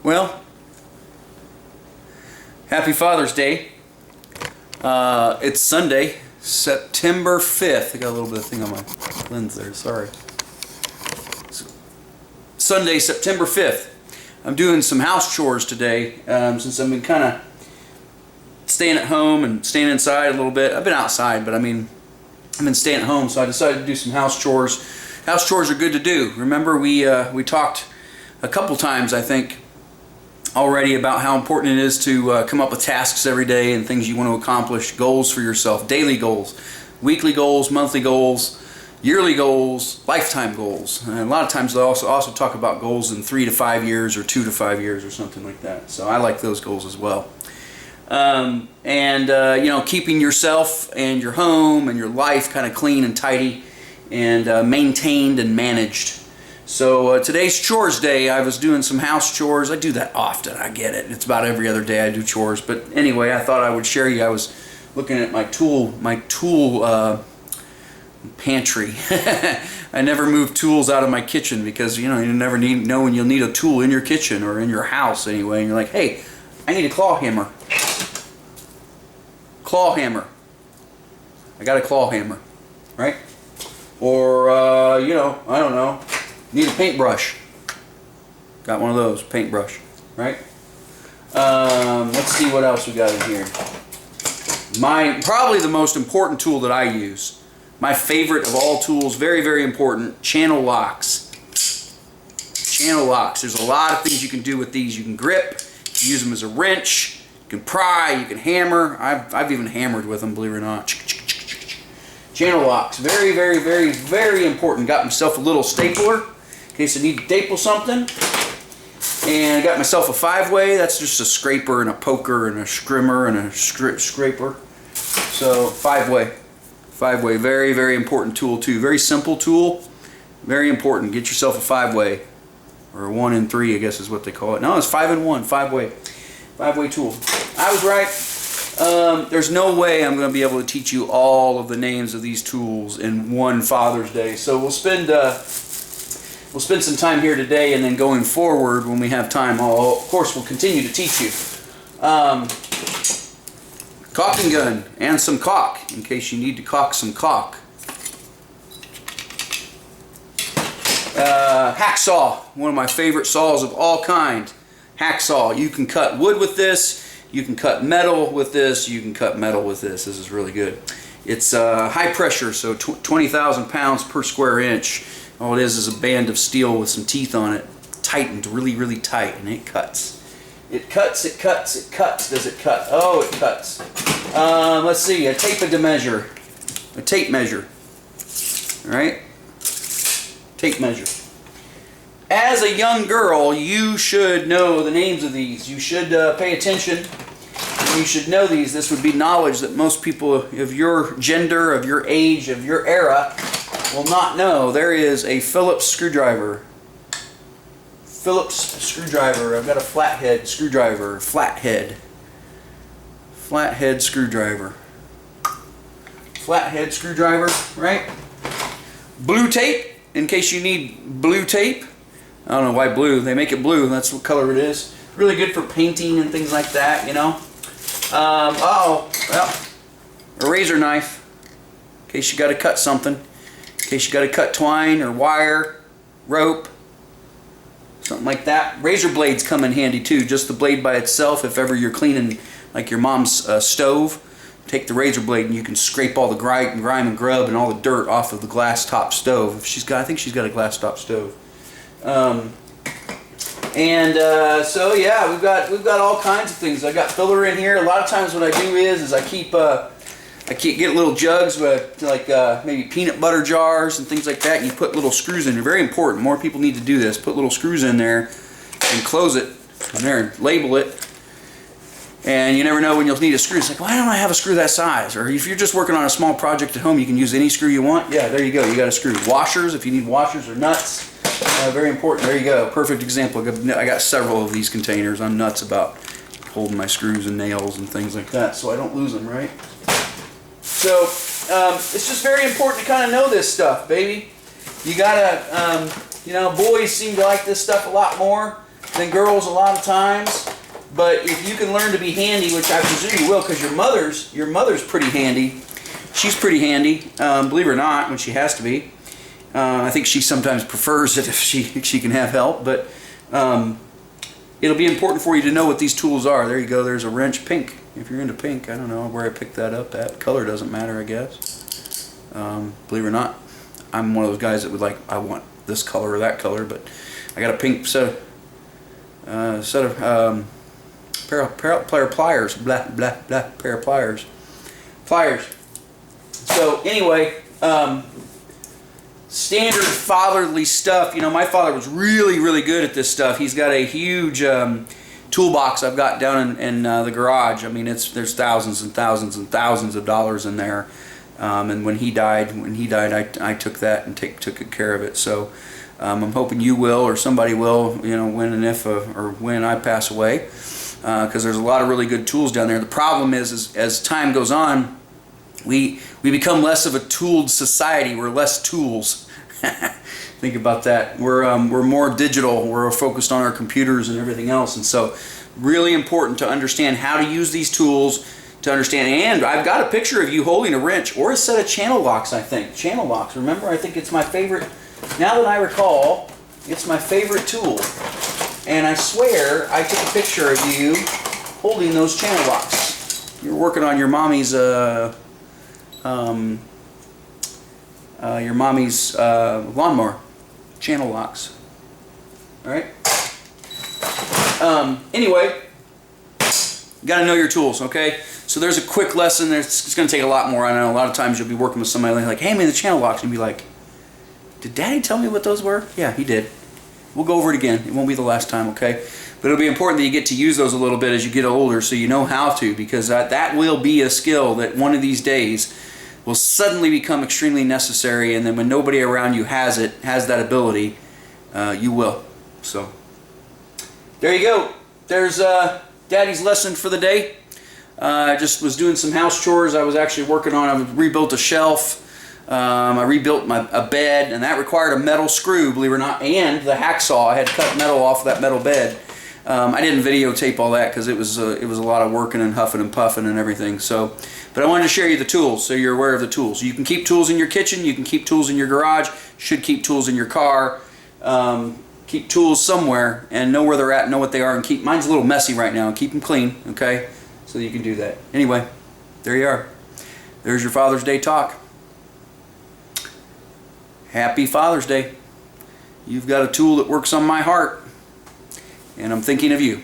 Well, happy Father's Day. It's Sunday, September 5th. I got a little bit of thing on my lens there, sorry. Sunday, September 5th. I'm doing some house chores today since I've been kind of staying at home and staying inside a little bit. I've been outside, but I've been staying at home, so I decided to do some house chores. House chores are good to do. Remember, we talked a couple times, I think, already about how important it is to come up with tasks every day and things you want to accomplish, goals for yourself, daily goals, weekly goals, monthly goals, yearly goals, lifetime goals. And a lot of times they also talk about goals in 3 to 5 years or 2 to 5 years or something like that. So I like those goals as well. You know, keeping yourself and your home and your life kind of clean and tidy and maintained and managed. So today's chores day. I was doing some house chores. I do that often, I get it. It's about every other day I do chores. But anyway, I thought I would share you. I was looking at my tool pantry. I never move tools out of my kitchen because, you know, you never know when you'll need a tool in your kitchen or in your house anyway. And you're like, hey, I need a claw hammer. Claw hammer. I got a claw hammer, right? Or, you know, I don't know. Need a paintbrush. Got one of those, paintbrush, right? Let's see what else we got in here. Probably the most important tool that I use, my favorite of all tools, very, very important, channel locks. Channel locks. There's a lot of things you can do with these. You can grip, you can use them as a wrench, you can pry, you can hammer. I've even hammered with them, believe it or not. Channel locks, very, very, very, very important. Got myself a little stapler in case I need to staple something. And I got myself a 5-way. That's just a scraper and a poker and a scrimmer and a scraper. So 5-way. 5-way, very, very important tool too. Very simple tool, very important. Get yourself a 5-way. Or a 1 and 3, I guess is what they call it. No, it's 5 and 1, 5-way. 5-way tool. I was right. There's no way I'm going to be able to teach you all of the names of these tools in one Father's Day. So we'll spend some time here today, and then going forward, when we have time, of course, we'll continue to teach you. Caulking gun and some caulk, in case you need to caulk some caulk. Hacksaw, one of my favorite saws of all kind. Hacksaw. You can cut wood with this. You can cut metal with this. You can cut metal with this. This is really good. It's high pressure, so 20,000 pounds per square inch. All it is a band of steel with some teeth on it, tightened really, really tight, and it cuts. It cuts, it cuts, it cuts. Does it cut? Oh, it cuts. Let's see, a tape measure. A tape measure. All right? Tape measure. As a young girl, you should know the names of these. You should pay attention. You should know these. This would be knowledge that most people of your gender, of your age, of your era will not know. There is a Phillips screwdriver. Phillips screwdriver. I've got a flathead screwdriver. Flathead. Flathead screwdriver. Flathead screwdriver, right? Blue tape, in case you need blue tape. I don't know why blue. They make it blue. That's what color it is. Really good for painting and things like that, you know. Well, a razor knife, in case you got to cut something. In case you got to cut twine or wire, rope, something like that. Razor blades come in handy too. Just the blade by itself. If ever you're cleaning like your mom's stove, take the razor blade and you can scrape all the grime and grub and all the dirt off of the glass top stove. If she's got, I think she's got a glass top stove. So yeah, we've got all kinds of things. I got filler in here. A lot of times what I do is I get little jugs with like maybe peanut butter jars and things like that, and you put little screws in. They're very important. More people need to do this. Put little screws in there and close it in there and label it. And you never know when you'll need a screw. It's like, why don't I have a screw that size? Or if you're just working on a small project at home, you can use any screw you want. Yeah, there you go. You got a screw. Washers, if you need washers or nuts. Very important. There you go. Perfect example. I got several of these containers. I'm nuts about holding my screws and nails and things like that so I don't lose them, right? So it's just very important to kind of know this stuff, baby. You gotta, you know, boys seem to like this stuff a lot more. than girls a lot of times. But if you can learn to be handy, which I presume you will, because your mother's pretty handy. She's pretty handy, believe it or not, when she has to be. I think she sometimes prefers it if she can have help, but it'll be important for you to know what these tools are. There you go, there's a wrench, pink. If you're into pink, I don't know where I picked that up at. Color doesn't matter, I guess. Believe it or not, I'm one of those guys that would like, I want this color or that color, but I got a pink set of pair of pliers, pair of pliers. So anyway, standard fatherly stuff. You know, my father was really good at this stuff. He's got a huge toolbox I've got down in the garage. I mean, there's thousands and thousands and thousands of dollars in there. And when he died, I took that and took care of it. So I'm hoping you will, or somebody will, you know, when and if or when I pass away, because there's a lot of really good tools down there. The problem is as time goes on, we become less of a tooled society. We're less tools. Think about that. We're more digital. We're focused on our computers and everything else, and so really important to understand how to use these tools. To understand, and I've got a picture of you holding a wrench or a set of channel locks. I think channel locks. Remember, I think it's my favorite. Now that I recall, it's my favorite tool, and I swear I took a picture of you holding those channel locks. You're working on your mommy's lawnmower channel locks. All right. Anyway, you got to know your tools, okay? So there's a quick lesson. It's going to take a lot more. I know a lot of times you'll be working with somebody like, hey man, the channel locks, and you'll be like, did Daddy tell me what those were? Yeah, he did. We'll go over it again. It won't be the last time, okay? But it'll be important that you get to use those a little bit as you get older, so you know how to, because that will be a skill that one of these days will suddenly become extremely necessary, and then when nobody around you has that ability, you will. So there you go. There's Daddy's lesson for the day. I just was doing some house chores. I was actually working on, I rebuilt a shelf. I rebuilt a bed, and that required a metal screw, believe it or not, and the hacksaw. I had to cut metal off of that metal bed. I didn't videotape all that because it was a lot of working and huffing and puffing and everything. So, but I wanted to share you the tools so you're aware of the tools. You can keep tools in your kitchen. You can keep tools in your garage. Should keep tools in your car. Keep tools somewhere and know where they're at, know what they are, and keep. Mine's a little messy right now. Keep them clean, okay? So you can do that. Anyway, there you are. There's your Father's Day talk. Happy Father's Day. You've got a tool that works on my heart, and I'm thinking of you.